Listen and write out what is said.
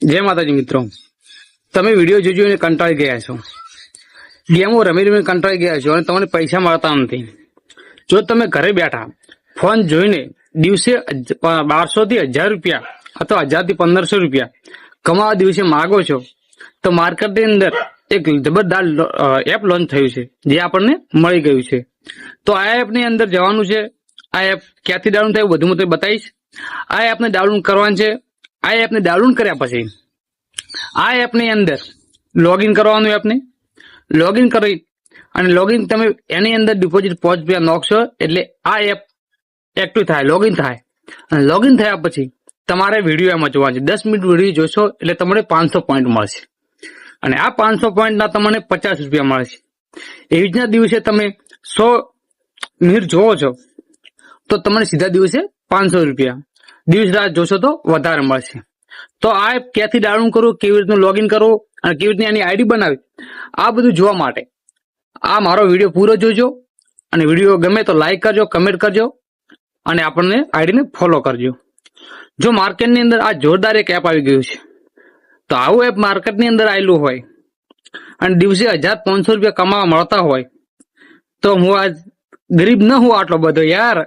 જય માતાજી મિત્રો, તમે વિડીયો જોઈને કંટાળી ગયા છો, ગેમો રમી રમીને કંટાળી ગયા છો અને તમને પૈસા મળતા નથી. જો તમે ઘરે બેઠા ફોન જોઈને દિવસે 1200 થી 1000 રૂપિયા અથવા 1000 થી 1500 રૂપિયા કમાવા દિવસે માગો છો, તો માર્કેટની અંદર એક જબરદસ્ત એપ લોન્ચ થયું છે જે આપણને મળી ગયું છે. તો આ એપની અંદર જવાનું છે. આ એપ ક્યાંથી ડાઉનલોડ થયું બધું હું તમને બતાવીશ. આ એપને ડાઉનલોડ કરવાનું છે. આ એપને ડાઉનલોડ કર્યા પછી આ એપની અંદર લોગિન કરવાનું. એપને લોગિન કરી અને લોગિન તમે એની અંદર ડિપોઝિટ 5 રૂપિયા નાખશો એટલે આ એપ એક્ટિવ થાય, લોગિન થાય. અને લોગિન થયા પછી તમારે વિડીયો એમાં જોવાનું છે. 10 મિનિટ વિડીયો જોશો એટલે તમને 500 પોઈન્ટ મળશે અને આ 500 પોઈન્ટના તમને 50 રૂપિયા મળશે. એવી જ દિવસે તમે 100 મિનિટ જોવો છો તો તમને સીધા દિવસે 500 રૂપિયા, દિવસ રાત જોશો તો વધારે મળશે. તો આ એપ ક્યાંથી ડાઉનલોડ કરવું, કેવી રીતનું લોગિન કરવું અને કેવી રીતની એની આઈડી બનાવી, આ બધું જોવા માટે આ મારો વિડીયો પૂરો જોજો. અને વિડીયો ગમે તો લાઈક કરજો, કમેન્ટ કરજો અને આપણને આઈડીને ફોલો કરજો. જો માર્કેટની અંદર આ જોરદાર એક એપ આવી ગયું છે, તો આવું એપ માર્કેટની અંદર આવેલું હોય અને દિવસે 1500 રૂપિયા કમાવા મળતા હોય તો હું આજ ગરીબ ન હું આટલો બધો યાર.